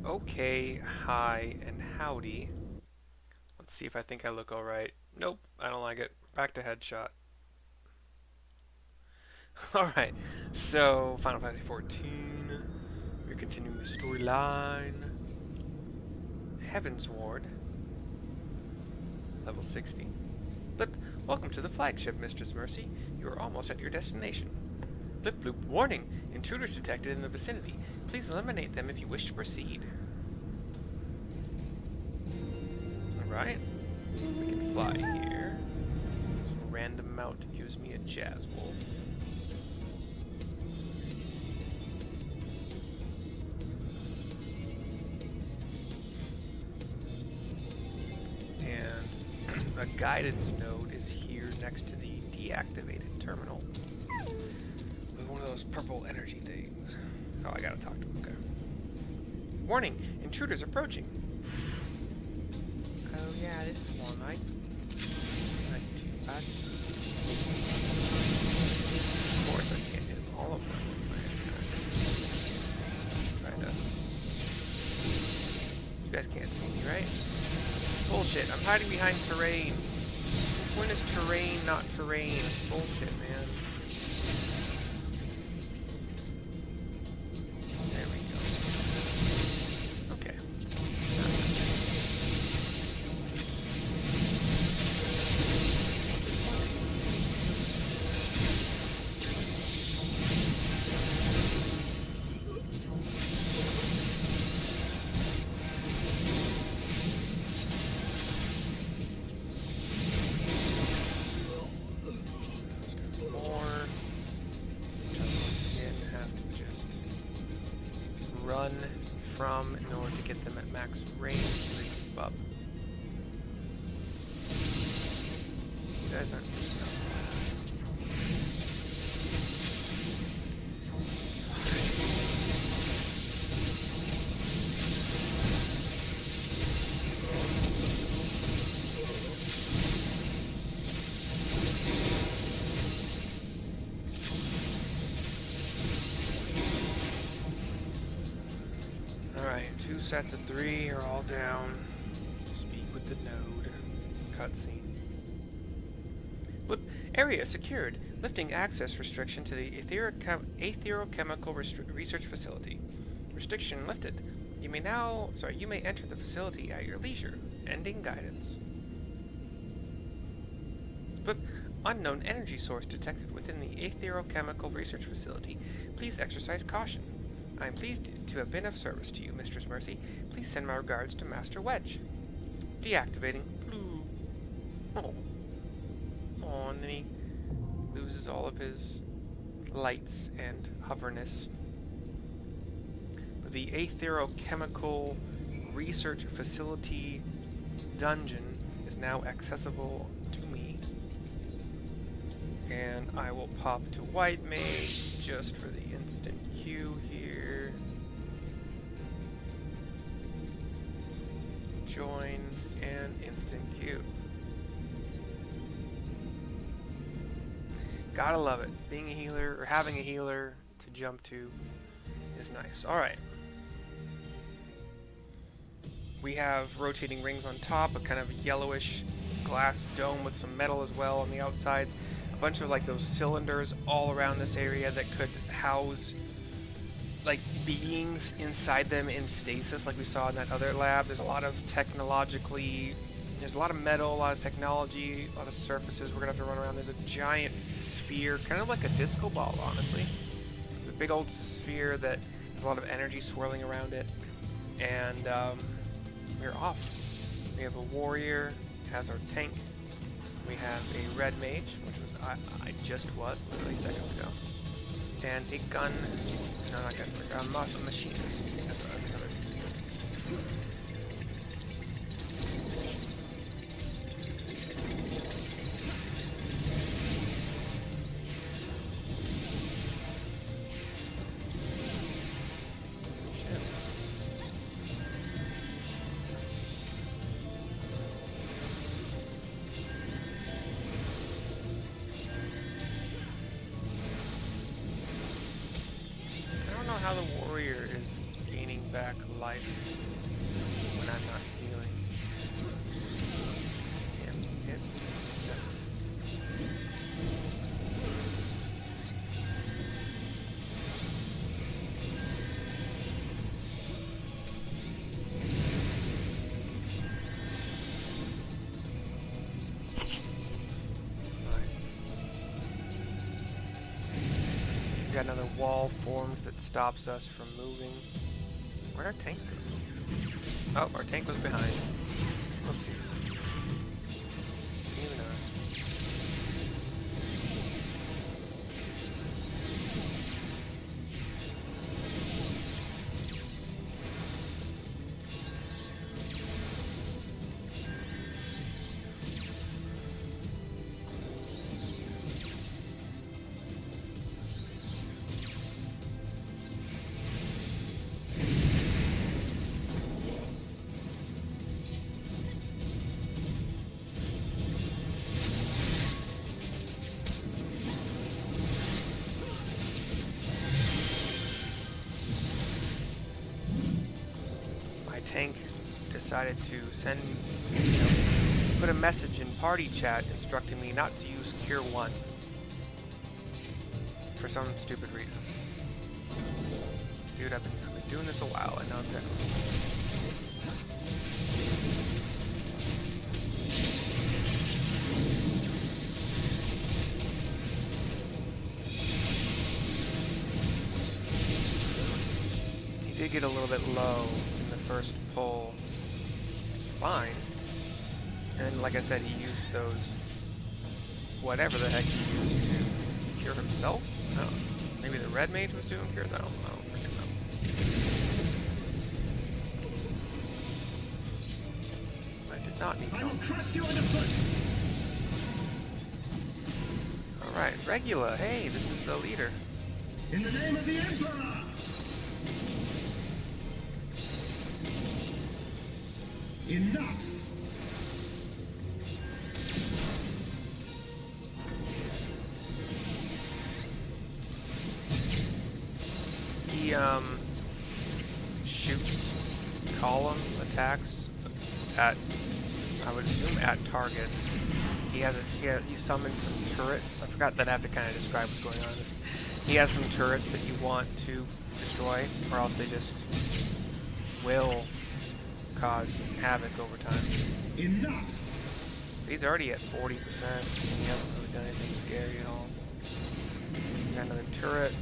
Okay, hi, and howdy. Let's see if I think I look alright. Nope, I don't like it. Back to headshot. Alright, so Final Fantasy XIV. We're continuing the storyline. Heavensward, level 60. Blip, welcome to the flagship, Mistress Mercy. You are almost at your destination. Blip bloop, warning! Intruders detected in the vicinity. Please eliminate them if you wish to proceed. Alright. We can fly here. This random mount gives me a jazz wolf. And a guidance node is here next to the deactivated terminal. With one of those purple energy things. Oh, I gotta talk to him. Okay. Warning! Intruders approaching! Oh yeah, this one, right? Not too bad. Of course, I can't hit all of them with my attack. Try to. You guys can't see me, right? Bullshit! I'm hiding behind terrain. When is terrain not terrain? Bullshit, man. There we go. Okay. Run from in order to get them at max range so they keep up. You guys aren't doing enough. Alright, 2 sets of 3 are all down. Speak with the node. Cutscene. Blip. Area secured. Lifting access restriction to the Aetherochemical research facility. Restriction lifted. You may enter the facility at your leisure. Ending guidance. Blip. Unknown energy source detected within the Aetherochemical research facility. Please exercise caution. I am pleased to have been of service to you, Mistress Mercy. Please send my regards to Master Wedge. Deactivating. Blue. Oh. Oh, and then he loses all of his lights and hoverness. But the Aetherochemical Research Facility dungeon is now accessible to me. And I will pop to White Mage just for the instant queue here. Join and instant queue. Gotta love it. Being a healer, or having a healer to jump to is nice. Alright. We have rotating rings on top, a kind of yellowish glass dome with some metal as well on the outsides. A bunch of like those cylinders all around this area that could house like beings inside them in stasis like we saw in that other lab. There's a lot of there's a lot of metal, a lot of technology, a lot of surfaces we're gonna have to run around. There's a giant sphere, kind of like a disco ball, honestly. It's a big old sphere that has a lot of energy swirling around it. And we're off. We have a warrior as our tank. We have a red mage, which was I just was literally seconds ago. And a gun, no, not gun, a machinist. That's another two. How the warrior is gaining back back life when I'm not healing. Damn, hit. Got another wall formed that stops us from moving. Where'd our tank go? Oh, our tank was behind. Whoopsies. Didn't even notice. Tank decided to send, put a message in party chat instructing me not to use Cure 1 for some stupid reason. Dude, I've been doing this a while. I know exactly. He did get a little bit low in the first pull. It's fine. And like I said, he used those, whatever the heck he used to cure himself? No. Maybe the red mage was doing cures? I don't freaking know. I did not need help. Alright, Regula, hey, this is the leader. In the name of the Emperor! Enough! He shoots column attacks at, I would assume, at targets. He summons some turrets. I forgot that I have to kind of describe what's going on. He has some turrets that you want to destroy, or else they just will cause havoc over time. Enough. He's already at 40%. And he hasn't really done anything scary at all. Got another turret.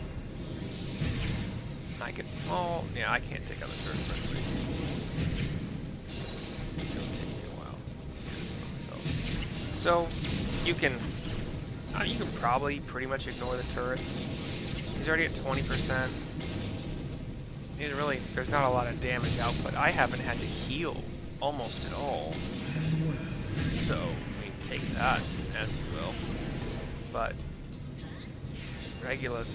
I can. Oh, yeah, I can't take out the turret right away. It'll take me a while to do this by myself. So you can probably pretty much ignore the turrets. He's already at 20%. There's not a lot of damage output. I haven't had to heal almost at all. So, I mean, take that as you will. But Regula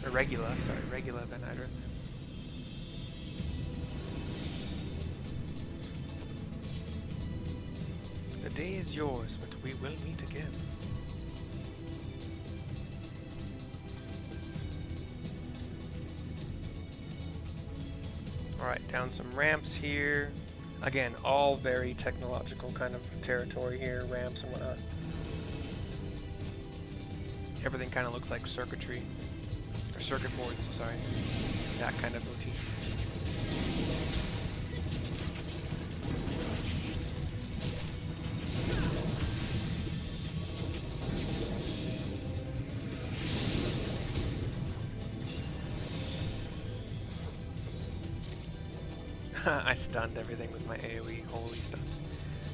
Van Hydra. The day is yours, but we will meet again. Alright, down some ramps here. Again, all very technological kind of territory here, ramps and whatnot. Everything kind of looks like circuitry, or circuit boards, sorry. That kind of motif. I stunned everything with my AoE, holy stuff.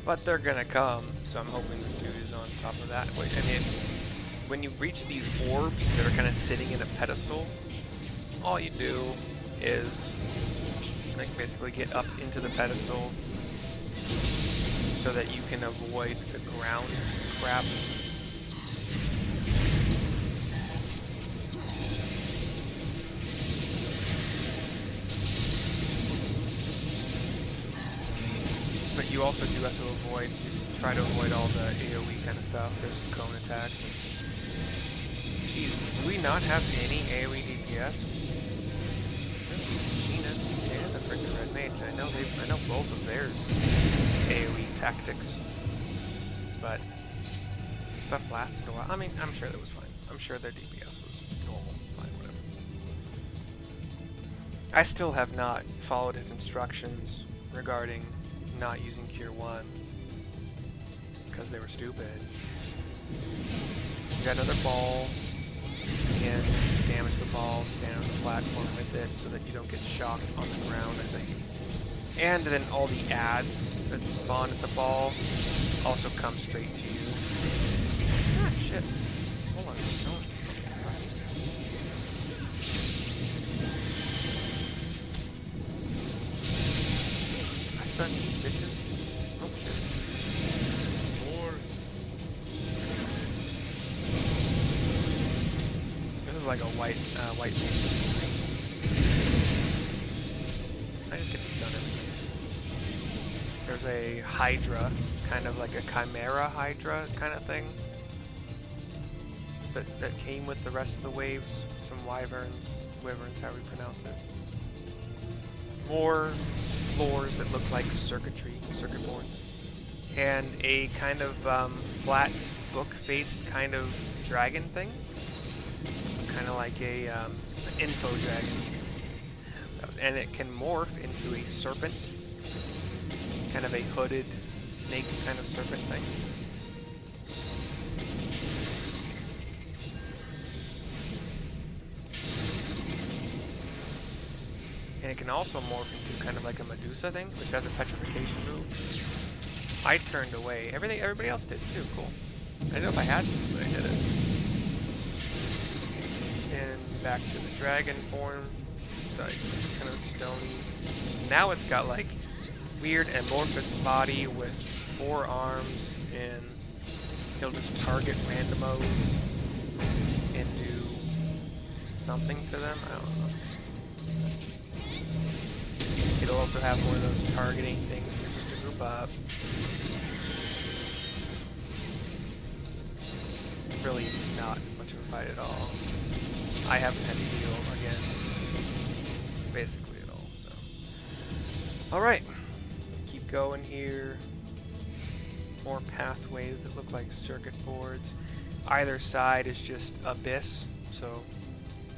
But they're gonna come, so I'm hoping this dude is on top of that. Wait, I mean, when you reach these orbs that are kind of sitting in a pedestal, all you do is like basically get up into the pedestal so that you can avoid the ground crap. But you also do have to try to avoid all the AoE kind of stuff. There's some cone attacks. Jeez, do we not have any AoE DPS? Gina. I know both of their AoE tactics, but stuff lasted a while. I mean, I'm sure that was fine. I'm sure their DPS was normal. Fine, whatever. I still have not followed his instructions regarding not using Cure 1 because they were stupid. You got another ball. Again, just damage the ball, stand on the platform with it so that you don't get shocked on the ground, I think. And then all the ads that spawn at the ball also come straight to you. Ah, shit. Hold on. No. Okay, stop. I stunned these bitches. Oh, shit. More. This is like a white beam. I just get to stun everything. There's a Hydra, kind of like a Chimera Hydra kind of thing. That came with the rest of the waves. Some wyverns, however you pronounce it. More floors that look like circuit boards. And a kind of flat book-faced kind of dragon thing. Kind of like a an info dragon. And it can morph into a serpent. Kind of a hooded snake kind of serpent thing. And it can also morph into kind of like a Medusa thing, which has a petrification move. I turned away. Everybody else did too. Cool. I didn't know if I had to, but I did it. And back to the dragon form, like kind of stony. Now it's got like weird amorphous body with 4 arms, and he'll just target randomos and do something to them. I don't know. It'll also have one of those targeting things where you're supposed to group up. Really not much of a fight at all. I haven't had to heal again, basically at all, so. Alright, keep going here. More pathways that look like circuit boards. Either side is just abyss, so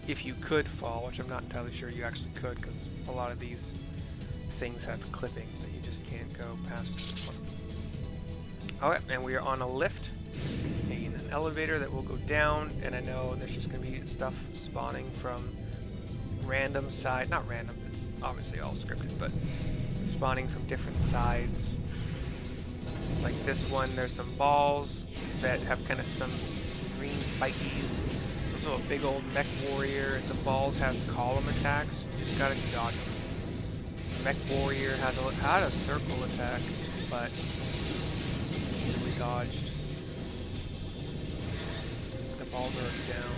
if you could fall, which I'm not entirely sure you actually could, because a lot of these things have clipping that you just can't go past this one. Alright, and we are on a lift. An elevator that will go down, and I know there's just going to be stuff spawning from random side, not random, it's obviously all scripted, but spawning from different sides. Like this one, there's some balls that have kind of some green spikies. Also a big old mech warrior. The balls have column attacks. You just gotta dodge them. The mech warrior had a circle attack, but easily dodged. The balls are down.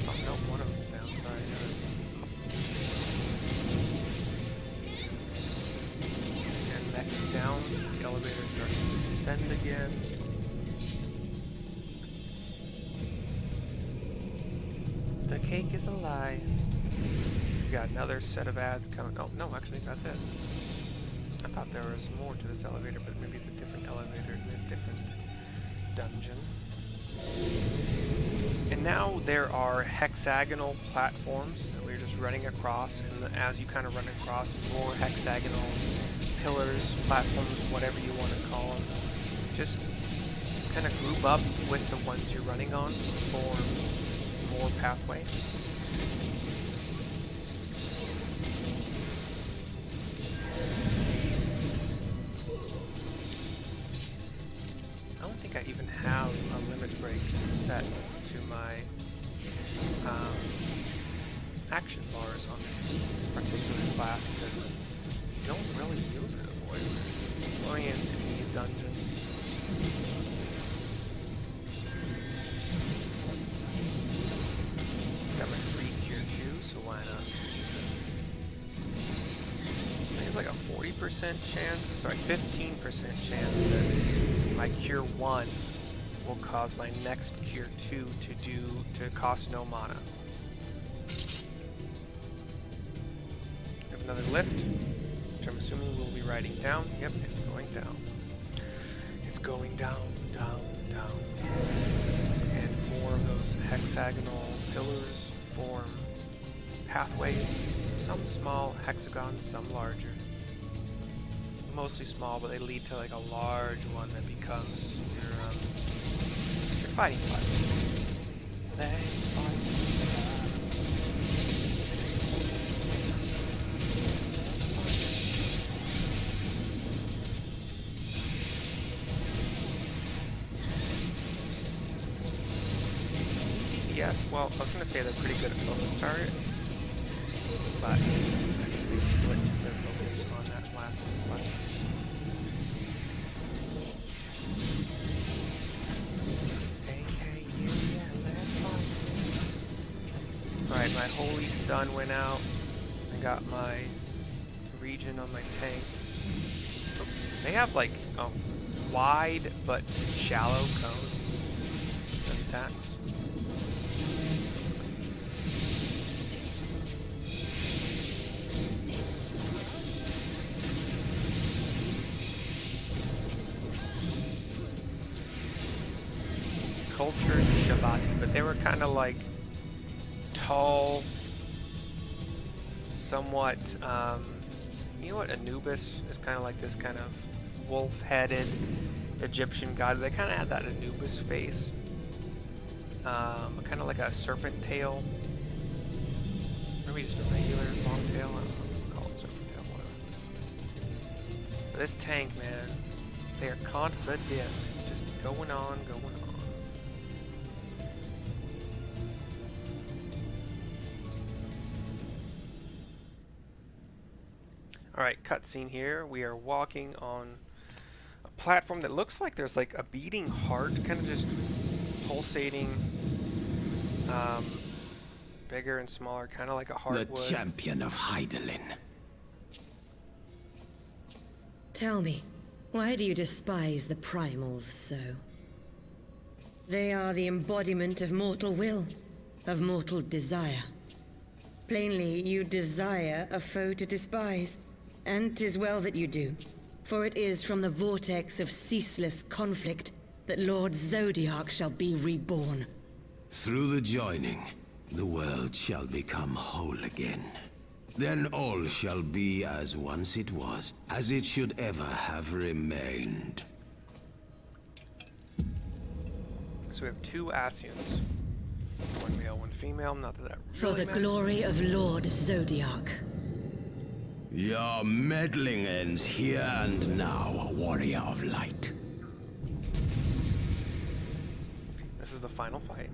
Oh no, one of them's down. Sorry. And mech is down. So the elevator starts to descend again. The cake is a lie. We got another set of ads coming. Oh, no, actually, that's it. I thought there was more to this elevator, but maybe it's a different elevator in a different dungeon. And now there are hexagonal platforms that we're just running across, and as you kind of run across, more hexagonal pillars, platforms, whatever you want to call them. Just kind of group up with the ones you're running on for more pathway. I don't think I even have a limit break set to my action bars on this particular class because you don't really use it as a waiver. Only in these dungeons. Got my free cure too, so why not? I think it's like a 40% chance, sorry, 15% chance that my cure 1 will cause my next cure 2 to cost no mana. If another lift, which I'm assuming we'll be riding down. Yep, it's going down. It's going down, down, down. And more of those hexagonal pillars form pathways. Some small hexagons, some larger. Mostly small, but they lead to like a large one that becomes your fighting platform. They fight. Yes, well, I was going to say they're pretty good at focus target, but I think they split their focus on that last slide. Hey, yeah, let's fight. Alright, my holy stun went out. I got my regen on my tank. Oops. They have like wide but shallow cones as attacks. Cultured Shabati, but they were kind of like tall, somewhat, you know what Anubis is kind of like, this kind of wolf-headed Egyptian god. They kind of had that Anubis face, kind of like a serpent tail, maybe just a regular long tail, I don't know, call it serpent tail, whatever. But this tank, man, they are confident, just going on, going on. Alright, cutscene here. We are walking on a platform that looks like there's like a beating heart, kind of just pulsating, bigger and smaller, kind of like a hardwood. The champion of Hydaelyn. Tell me, why do you despise the primals so? They are the embodiment of mortal will, of mortal desire. Plainly, you desire a foe to despise. And 'tis well that you do, for it is from the vortex of ceaseless conflict that Lord Zodiac shall be reborn. Through the joining, the world shall become whole again. Then all shall be as once it was, as it should ever have remained. So we have two Ascians. One male, one female, not that For really the matters. glory of Lord Zodiac. Your meddling ends here and now, warrior of light. This is the final fight.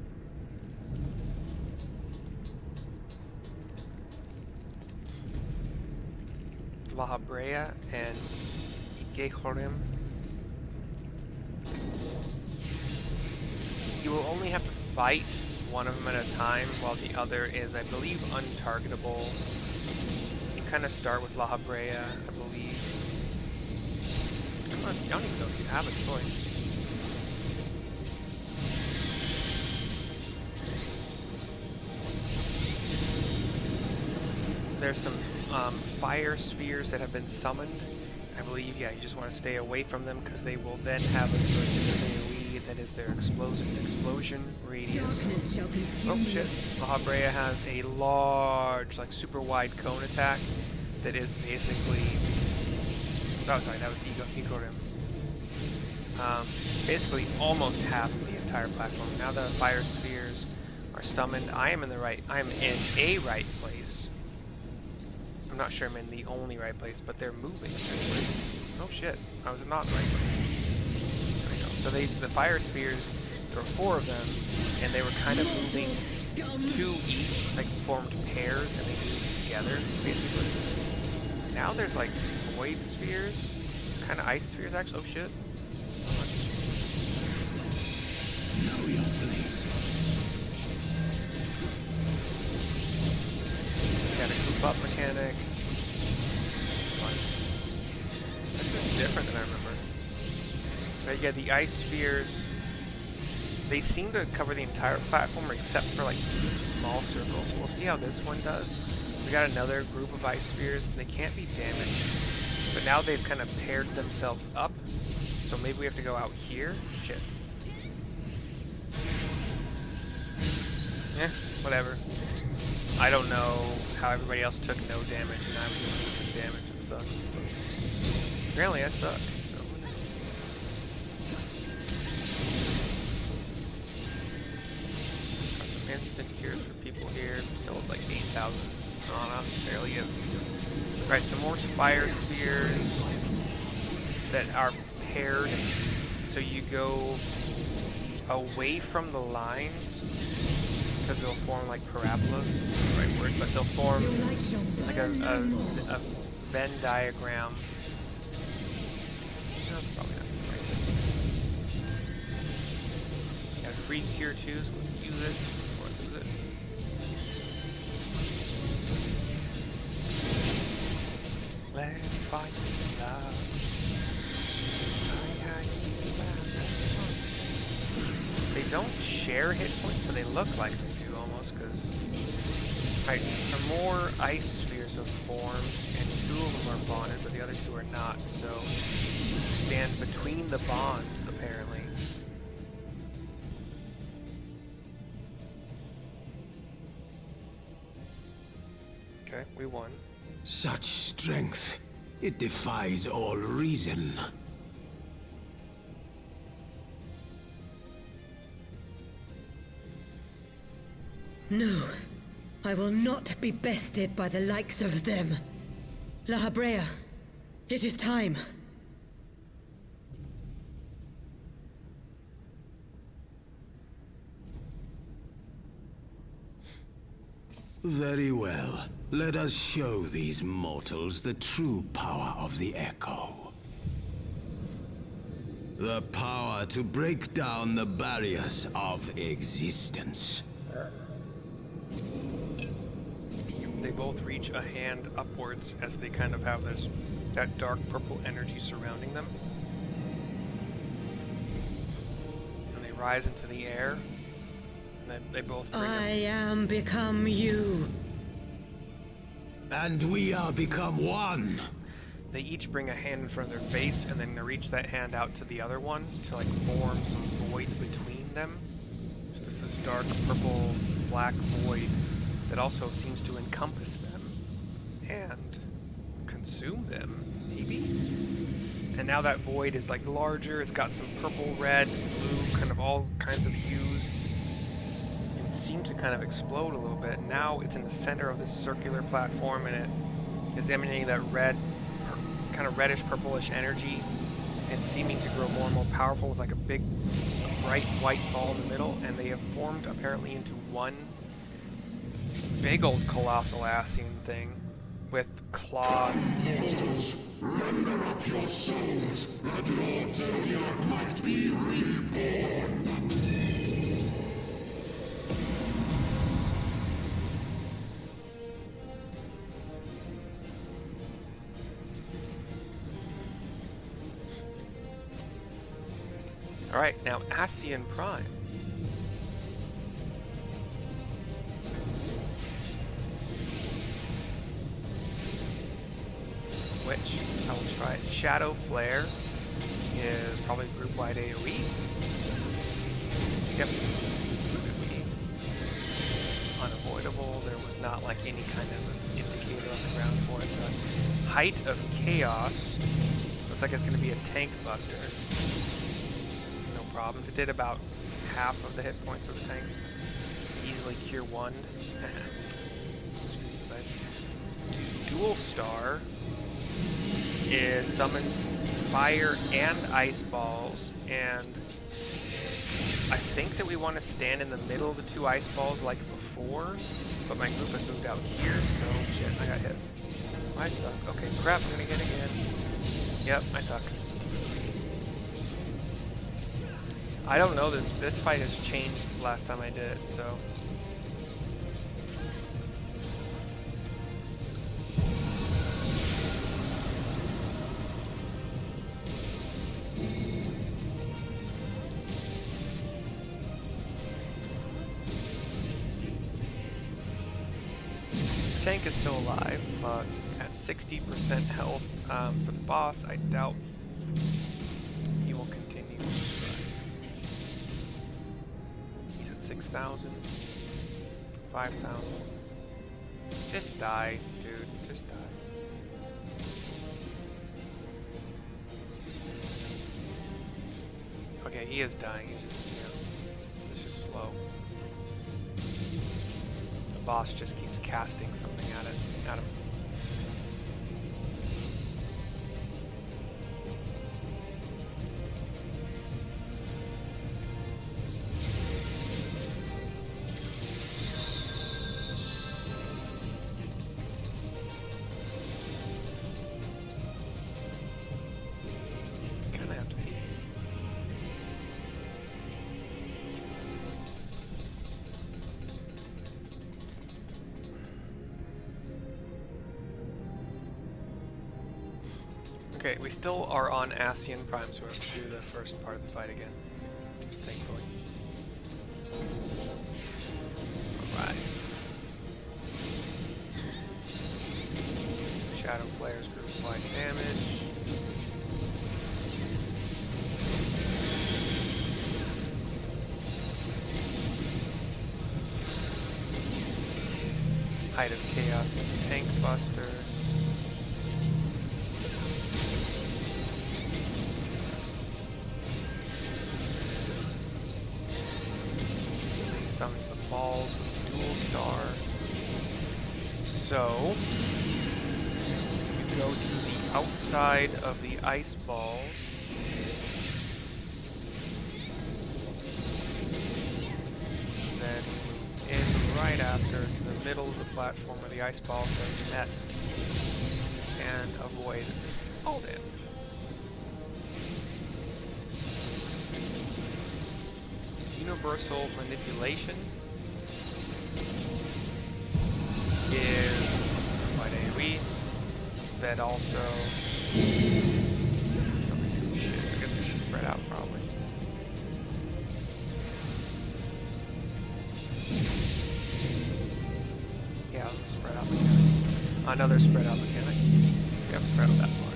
La Brea and Igehorim. You will only have to fight one of them at a time, while the other is, I believe, untargetable. You kind of start with La Brea, I believe. I don't even know if you have a choice. There's some fire spheres that have been summoned. I believe, yeah, you just want to stay away from them because they will then have a certain AoE that is their explosion radius. Oh shit, La Brea has a large, like super wide cone attack that is basically... Oh, sorry, that was Igorim. Basically almost half of the entire platform. Now the fire spheres are summoned. I am in a right place. I'm not sure I'm in the only right place, but they're moving. Oh shit, I was not in the right place. There we go. So the fire spheres, there were 4 of them, and they were kind of moving 2 each, like formed pairs, and they moved together, basically. Now there's like void spheres, kind of ice spheres actually. Oh shit. Know your place. Got a group up mechanic. This is different than I remember. But yeah, the ice spheres, they seem to cover the entire platform except for like 2 small circles. We'll see how this one does. We got another group of ice spheres, and they can't be damaged. But now they've kind of paired themselves up, so maybe we have to go out here? Shit. Eh, whatever. I don't know how everybody else took no damage, and I was the one who took damage. It sucks. But apparently I suck, so who knows? Got some instant cures for people here. Still at like 8,000. Oh, not barely yet. Alright, some more fire spheres that are paired. So you go away from the lines, because they'll form like parabolas. That's the right word, but they'll form like a Venn diagram. No, that's probably not the right thing. Got a free cure too, so let's use it before I lose it. Let's fight love. They don't share hit points, but they look like they do almost, because... Alright, some more ice spheres have formed, and 2 of them are bonded, but the other 2 are not, so... stand between the bonds, apparently. Okay, we won. Such strength, it defies all reason. No, I will not be bested by the likes of them. La Habrea, it is time. Very well. Let us show these mortals the true power of the Echo. The power to break down the barriers of existence. They both reach a hand upwards as they kind of have that dark purple energy surrounding them. And they rise into the air. And they both bring I am become you. And we are become one. They each bring a hand in front of their face, and then they reach that hand out to the other one to like form some void between them. So this is dark purple black void that also seems to encompass them and consume them, maybe? And now that void is like larger, it's got some purple, red, blue, kind of all kinds of hues. And it seemed to kind of explode a little bit. Now it's in the center of this circular platform, and it is emanating that red, kind of reddish purplish energy, and seeming to grow more and more powerful with like a big bright white ball in the middle, and they have formed apparently into one big old colossal Ascian thing with claws. Mortals, render up your souls, that Lord Zodiac might be reborn. Alright, now Ascian Prime. Which I will try. Shadow Flare is probably group-wide AoE. Yep. AoE. Unavoidable. There was not like any kind of indicator on the ground for it. So Height of Chaos. Looks like it's going to be a tank buster. No problem. It did about half of the hit points of the tank. Easily cure 1. Dual Star is summons fire and ice balls, and I think that we want to stand in the middle of the 2 ice balls like before, but my group has moved out here, so shit, I got hit. I suck. Okay, crap, I'm gonna get again. Yep, I suck. I don't know, this fight has changed since the last time I did it, so... Tank is still alive, but at 60% health for the boss, I doubt he will continue to survive. He's at 6,000, 5,000. Just die, dude. Just die. Okay, he is dying. He's just, you know, it's just slow. The boss just keeps casting something at him. Kinda have to be. Okay, we still are on Ascian Prime, so we're going to do the first part of the fight again, thankfully. Alright. Shadow Flares group wide damage. Height of Chaos is a tank buster. Summons the balls with dual star. So you go to the outside of the ice balls. Then move in right after to the middle of the platform where the ice balls are met and avoid all damage. Universal Manipulation is quite AoE. That also something to shit. I guess we should spread out probably. Yeah, let's spread out mechanic. Another spread out mechanic. We have to spread out that far.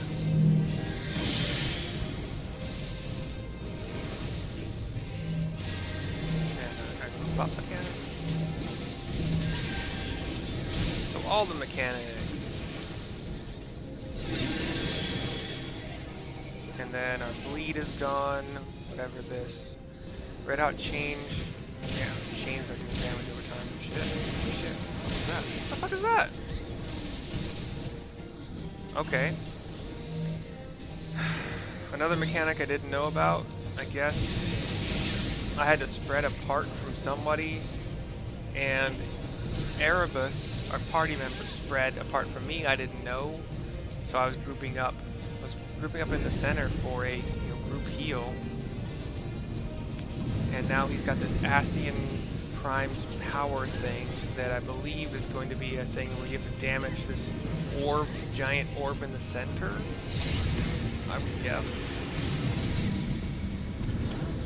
Buff mechanic. So all the mechanics. And then our bleed is gone. Whatever this. Red Hot Change. Yeah, chains are doing damage over time. Shit. Shit. What is that? What the fuck is that? Okay. Another mechanic I didn't know about, I guess. I had to spread apart from somebody, and Erebus, our party member, spread apart from me. I didn't know, so I was grouping up. I was grouping up in the center for a group heal, and now he's got this Ascian Prime's power thing that I believe is going to be a thing where you have to damage this orb, giant orb in the center. I would guess.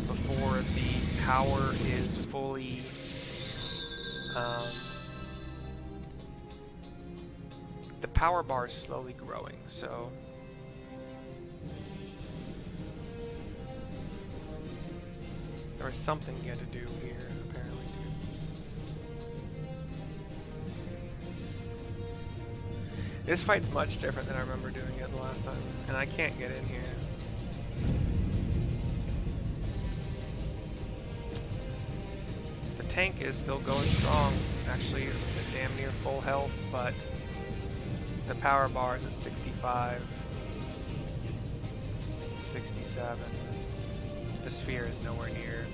Before the power is fully the power bar is slowly growing, so there was something you had to do here apparently too. This fight's much different than I remember doing it the last time, and I can't get in here. Tank is still going strong, actually damn near full health, but the power bar is at 65, 67. The sphere is nowhere near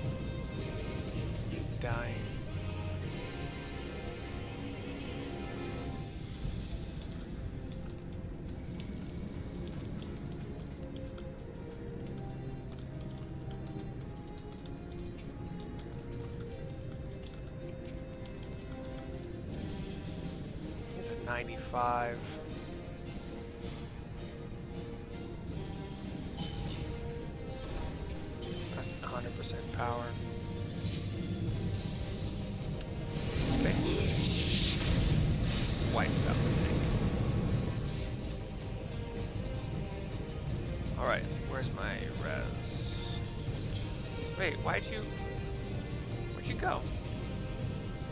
dying. He's at 95. That's 100% power. Bitch. wipes out the tank. Alright, where's my res? Wait, where'd you go? I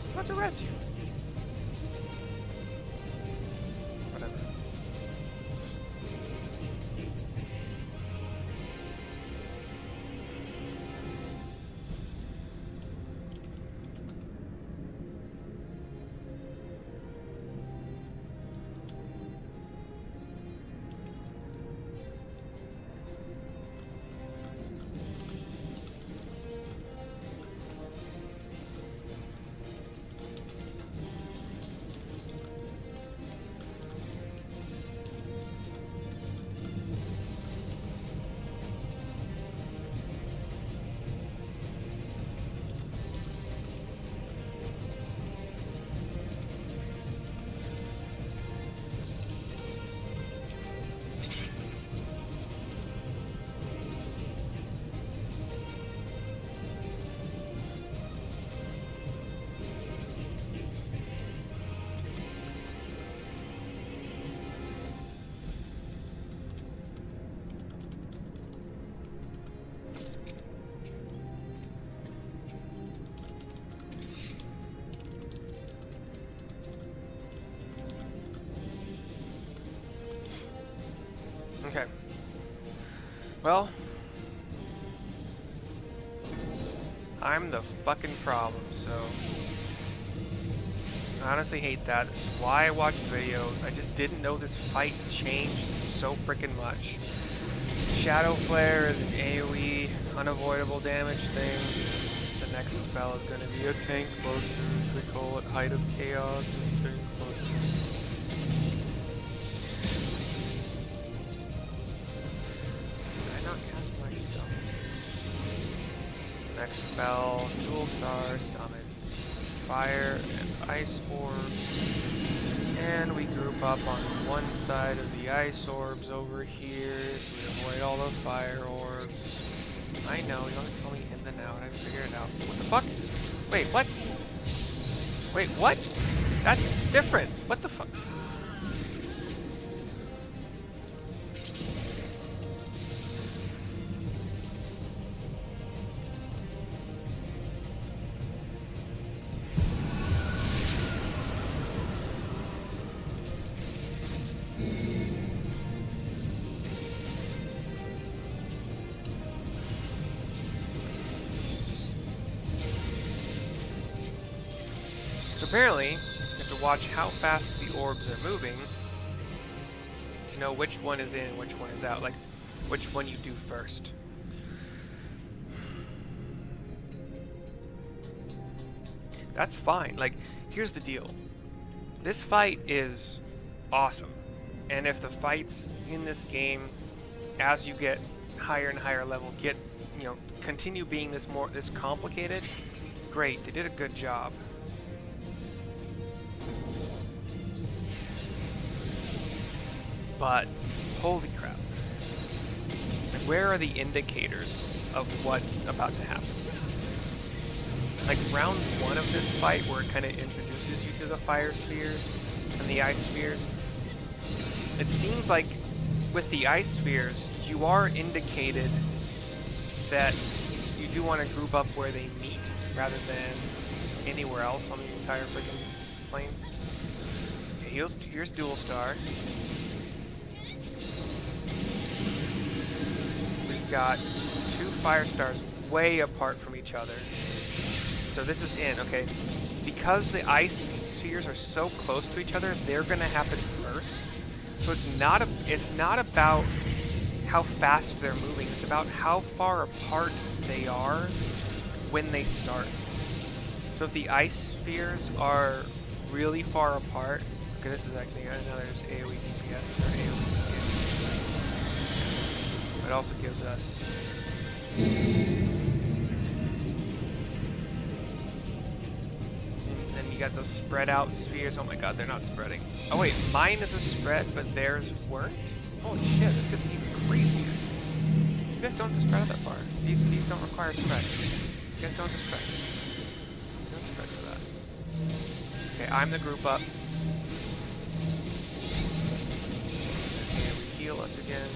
was about to res you. Whatever. Okay. Well, I'm the fucking problem, so I honestly hate that. This is why I watch videos. I just didn't know this fight changed so freaking much. Shadow Flare is an AoE unavoidable damage thing. The next spell is going to be a tank buster. They call it Height of Chaos. It's tank buster. Next spell, Dual Star summons Fire and Ice Orbs. And we group up on one side of the Ice Orbs over here, so we avoid all the Fire Orbs. I know, you don't tell me in and out, I figured it out. What the fuck? Wait, what? Wait, what? That's different. What the fuck? So apparently, you have to watch how fast the orbs are moving to know which one is in and which one is out, like which one you do first. That's fine. Like, here's the deal. This fight is awesome. And if the fights in this game, as you get higher and higher level, continue being this complicated, great. They did a good job. But, holy crap. Like, where are the indicators of what's about to happen? Like, round one of this fight, where it kind of introduces you to the fire spheres and the ice spheres, it seems like with the ice spheres, you are indicated that you do want to group up where they meet, rather than anywhere else on the entire freaking plane. Okay, here's Dual Star. Got two fire stars way apart from each other. So this is in, okay. Because the ice spheres are so close to each other, they're gonna happen first. So it's not about how fast they're moving, it's about how far apart they are when they start. So if the ice spheres are really far apart, okay, this is actually another AoE DPS or AoE DPS. It also gives us and then you got those spread out spheres. Oh my god, they're not spreading. Oh wait, mine is a spread, but theirs weren't? Holy shit, this gets even crazier. You guys don't have to spread out that far. These don't require spread. You guys don't have to spread. You don't spread for that. Okay, I'm the group up. once again.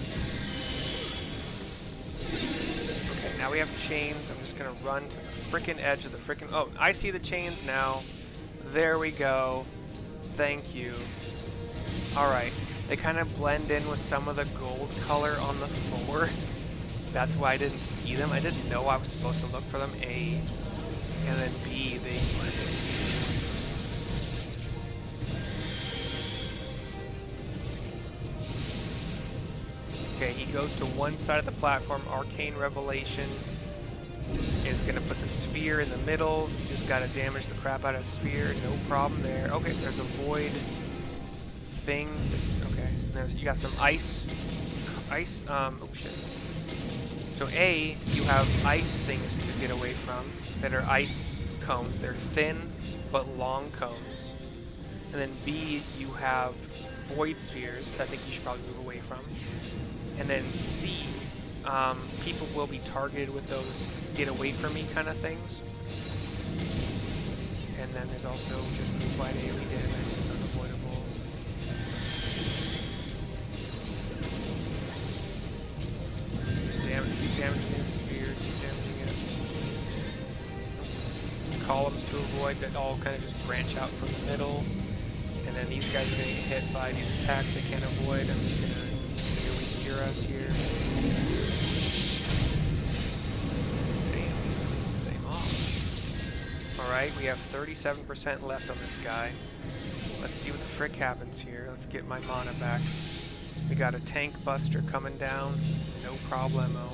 Okay, now we have chains. I'm just gonna run to the frickin' edge of the frickin'... Oh, I see the chains now. There we go. Thank you. Alright, they kind of blend in with some of the gold color on the floor. That's why I didn't see them. I didn't know I was supposed to look for them, A. And then B, they... Okay, he goes to one side of the platform. Arcane Revelation is going to put the sphere in the middle. You just got to damage the crap out of the sphere. No problem there. Okay, there's a void thing. Okay, you got some ice. Oh shit. So A, you have ice things to get away from that are ice cones. They're thin but long cones. And then B, you have void spheres that I think you should probably move away from. And then C, people will be targeted with those get away from me kind of things. And then there's also just move by AoE damage is unavoidable. Just keep damaging this sphere, keep damaging it. Columns to avoid that all kind of just branch out from the middle. And then these guys are getting hit by these attacks they can't avoid. I'm just gonna cure us here. Damn off. Alright, we have 37% left on this guy. Let's see what the frick happens here. Let's get my mana back. We got a tank buster coming down. No problemo.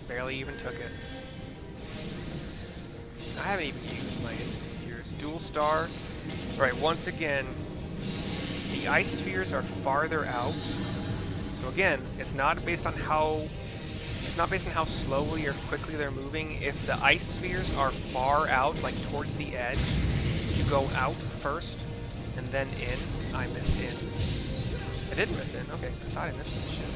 Barely even took it. I haven't even used my instant cures. Dual star. Alright, once again, the ice spheres are farther out. So again, it's not based on how slowly or quickly they're moving. If the ice spheres are far out, like towards the edge, you go out first and then in. I missed in. I didn't miss in. Okay, I thought I missed it. Shit.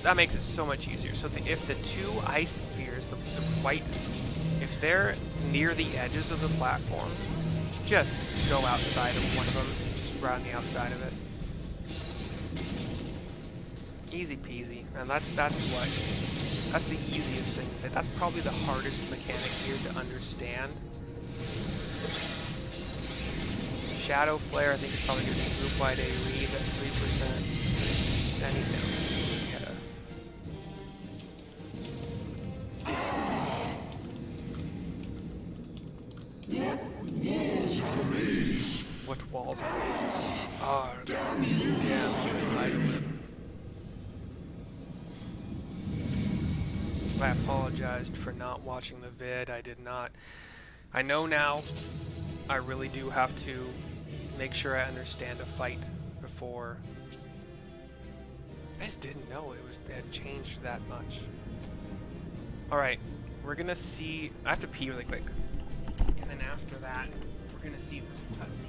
That makes it so much easier. So if the two ice spheres, the white, if they're near the edges of the platform, just go outside of one of them. Right on the outside of it. Easy peasy. And that's the easiest thing to say. That's probably the hardest mechanic here to understand. Shadow Flare, I think, is probably going to be group-wide AoE at 3%. And he's down. What walls are these? Oh, damn you. I apologized for not watching the vid. I did not. I know now I really do have to make sure I understand a fight before. I just didn't know it had changed that much. Alright, we're gonna see. I have to pee really quick. And then after that, we're gonna see if there's a cutscene.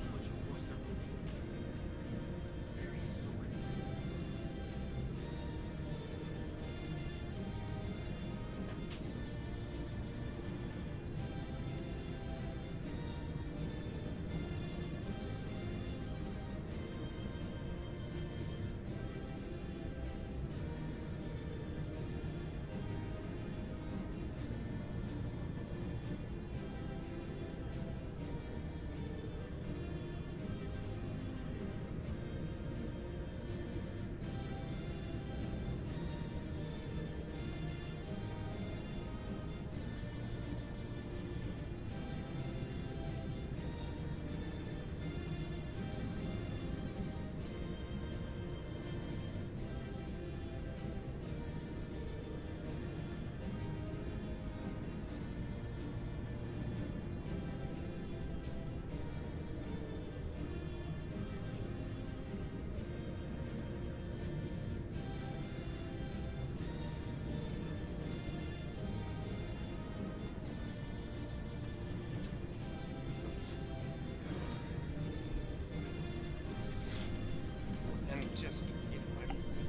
Just if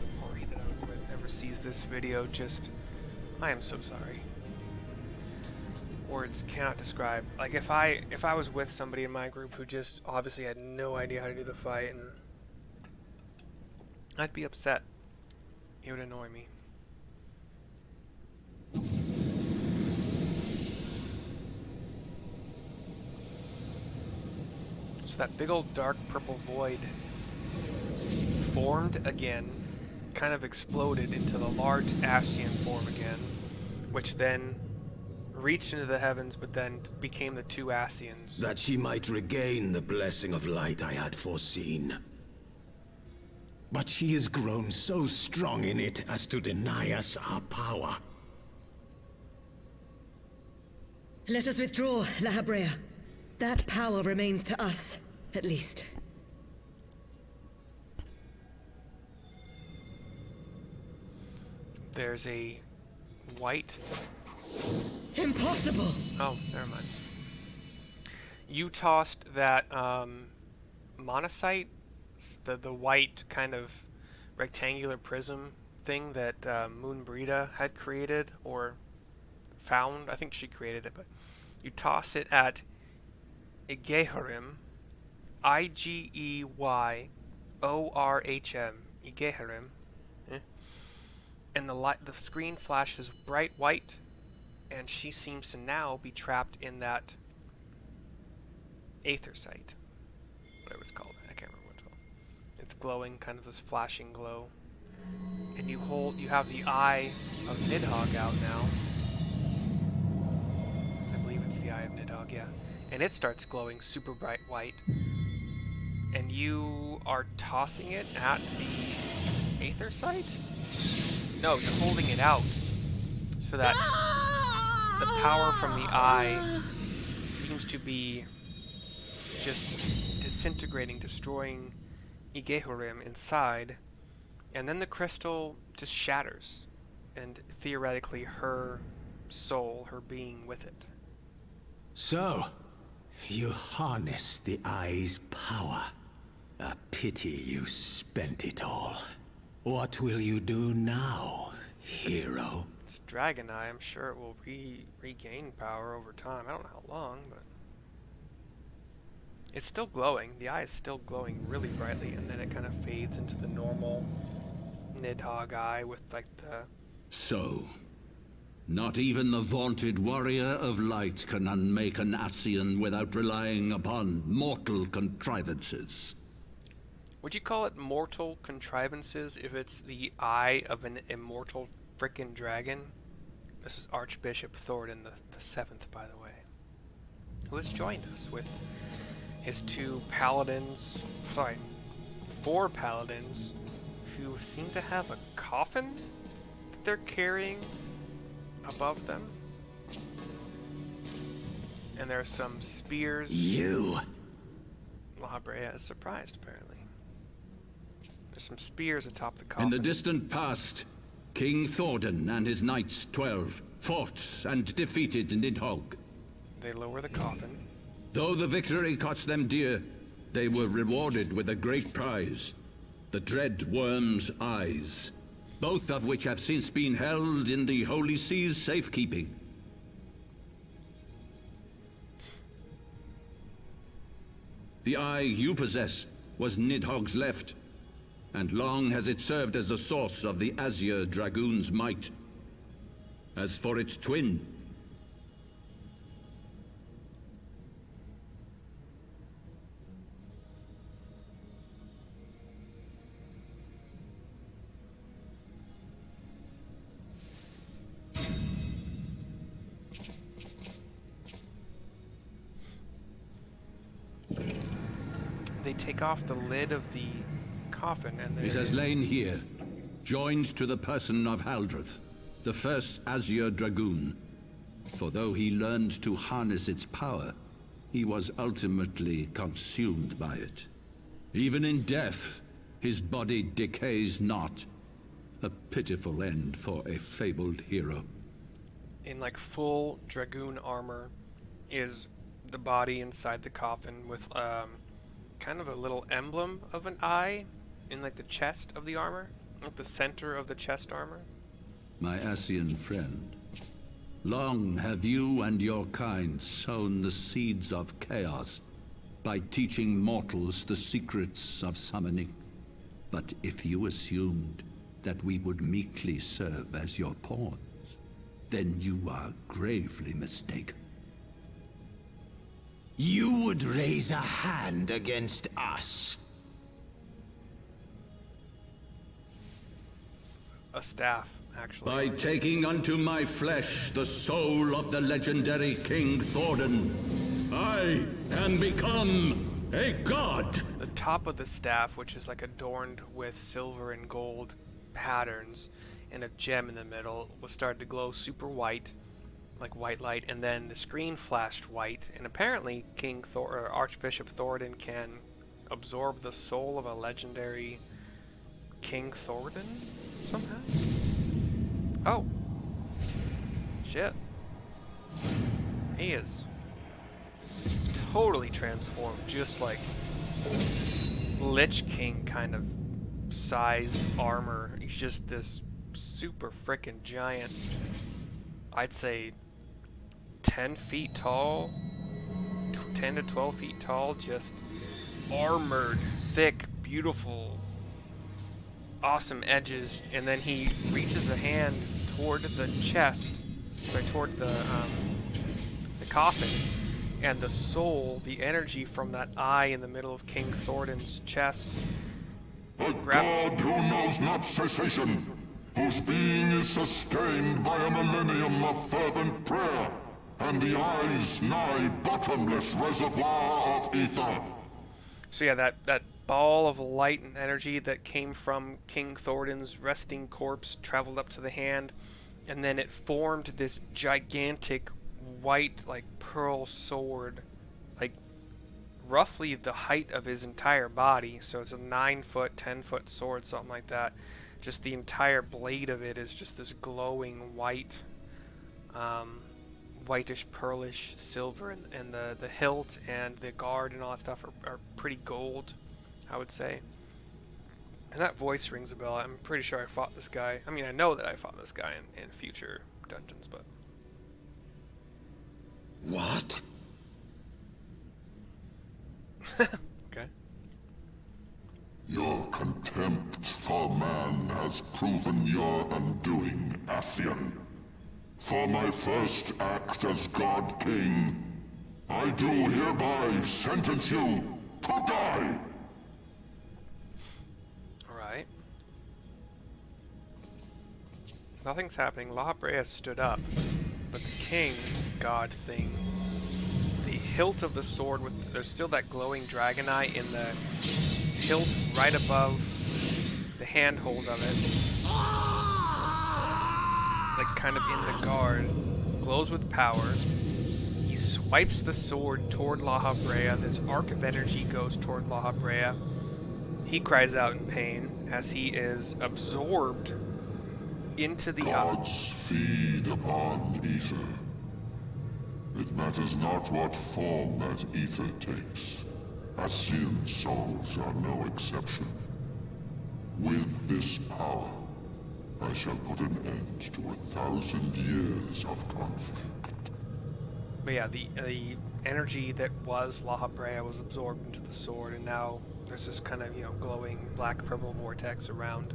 the party that I was with ever sees this video, I am so sorry. Words cannot describe. Like if I was with somebody in my group who just obviously had no idea how to do the fight, and I'd be upset. It would annoy me. So that big old dark purple void formed again, kind of exploded into the large Ascian form again, which then reached into the heavens, but then became the two Ascians. That she might regain the blessing of light I had foreseen. But she has grown so strong in it as to deny us our power. Let us withdraw, La Habrea. That power remains to us, at least. There's a white... Impossible! Oh, never mind. You tossed that monocyte, the white kind of rectangular prism thing that Moonbrita had created, or found. I think she created it, but you toss it at Igeherim, Igeyorhm, Igeherim, and the screen flashes bright white, and she seems to now be trapped in that Aetherocyte, whatever it's called. I can't remember what it's called. It's glowing, kind of this flashing glow, and you have the eye of Nidhogg out now. I believe it's the eye of Nidhogg, yeah, and it starts glowing super bright white, and you are tossing it at the Aetherocyte? No, you're holding it out so that the power from the eye seems to be just disintegrating, destroying Igeherim inside, and then the crystal just shatters, and theoretically her soul, her being with it. So, you harness the eye's power. A pity you spent it all. What will you do now, hero? It's a dragon eye. I'm sure it will regain power over time. I don't know how long, but it's still glowing. The eye is still glowing really brightly, and then it kind of fades into the normal Nidhogg eye with like the... So, not even the vaunted warrior of light can unmake an Ascian without relying upon mortal contrivances. Would you call it mortal contrivances if it's the eye of an immortal frickin' dragon? This is Archbishop Thordan the 7th, by the way, who has joined us with his 4 paladins, who seem to have a coffin that they're carrying above them. And there are some spears. You! La Habrea is surprised, apparently. There's some spears atop the coffin. In the distant past, King Thordan and his knights 12 fought and defeated Nidhogg. They lower the coffin. Though the victory cost them dear, they were rewarded with a great prize, the dread worm's eyes, both of which have since been held in the Holy Sea's safekeeping. The eye you possess was Nidhogg's left, and long has it served as the source of the Azure Dragoon's might. As for its twin, They take off the lid of the coffin, and there it has lain here, joined to the person of Haldreth, the first Azure Dragoon. For though he learned to harness its power, he was ultimately consumed by it. Even in death, his body decays not. A pitiful end for a fabled hero. in like full dragoon armor is the body inside the coffin with kind of a little emblem of an eye in like the chest of the armor, like the center of the chest armor. My Ascian friend, long have you and your kind sown the seeds of chaos by teaching mortals the secrets of summoning. But if you assumed that we would meekly serve as your pawns, then you are gravely mistaken. You would raise a hand against us? A staff, actually. By taking unto my flesh the soul of the legendary King Thordan, I can become a god! The top of the staff, which is like adorned with silver and gold patterns and a gem in the middle, was started to glow super white, like white light, and then the screen flashed white, and apparently Archbishop Thordan can absorb the soul of a legendary King Thordan somehow? Oh. Shit. He is totally transformed, just like Lich King kind of size armor. He's just this super frickin' giant, I'd say 10 feet tall, 10 to 12 feet tall, just armored, thick, beautiful, awesome edges, and then he reaches a hand toward the chest, toward the coffin, and the soul, the energy from that eye in the middle of King Thordan's chest. A god who knows not cessation, whose being is sustained by a millennium of fervent prayer, and the eye's nigh bottomless reservoir of ether. So yeah, that ball of light and energy that came from King Thordan's resting corpse traveled up to the hand, and then it formed this gigantic white, like, pearl sword, like roughly the height of his entire body. So it's a 9-foot, 10-foot sword, something like that. Just the entire blade of it is just this glowing white, whitish, pearlish silver, and the hilt and the guard and all that stuff are pretty gold, I would say. And that voice rings a bell. I'm pretty sure I fought this guy. I mean, I know that I fought this guy in future dungeons, but... What? Okay. Your contempt for man has proven your undoing, Ascian. For my first act as God King, I do hereby sentence you to die! Alright. Nothing's happening. La Brea stood up, but the king god thing, the hilt of the sword, there's still that glowing dragon eye in the hilt right above the handhold of it, like kind of in the guard, glows with power. He swipes the sword toward La Brea. This arc of energy goes toward La Brea. He cries out in pain as he is absorbed into the Gods feed upon ether. It matters not what form that ether takes. Ascian souls are no exception. With this power, I shall put an end to 1,000 years of conflict. But yeah, the energy that was La Brea was absorbed into the sword, and now there's this kind of, glowing black-purple vortex around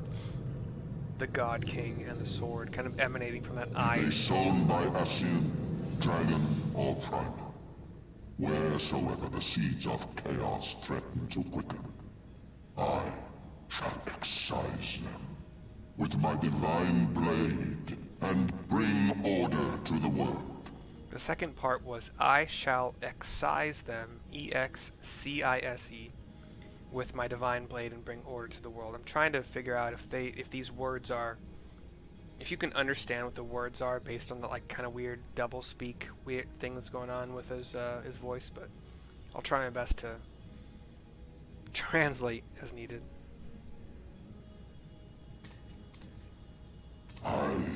the God King and the sword, kind of emanating from that eye. Be they sown by Ascian, dragon, or primal, wheresoever the seeds of chaos threaten to quicken, I shall excise them with my divine blade and bring order to the world. The second part was, I shall excise them, E-X-C-I-S-E, with my divine blade and bring order to the world. I'm trying to figure out if these words are, if you can understand what the words are based on the kind of weird double speak weird thing that's going on with his voice, but I'll try my best to translate as needed. I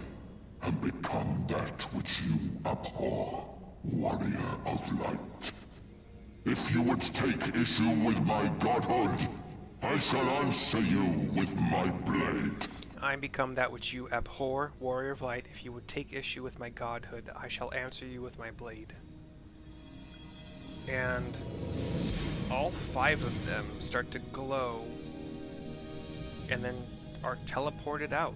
have become that which you abhor, warrior of light. If you would take issue with my godhood, I shall answer you with my blade. I become that which you abhor, warrior of light. If you would take issue with my godhood, I shall answer you with my blade. And all 5 of them start to glow and then are teleported out.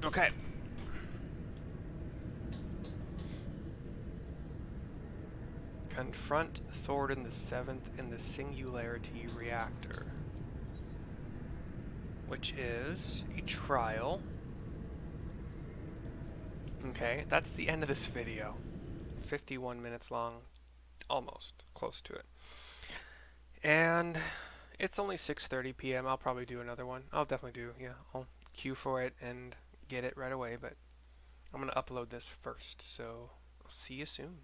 Okay. Confront Thordan the Seventh in the Singularity Reactor, which is a trial. Okay, that's the end of this video. 51 minutes long, almost close to it. And it's only 6:30 p.m. I'll probably do another one. I'll definitely do, yeah, I'll queue for it and get it right away, but I'm going to upload this first, so I'll see you soon.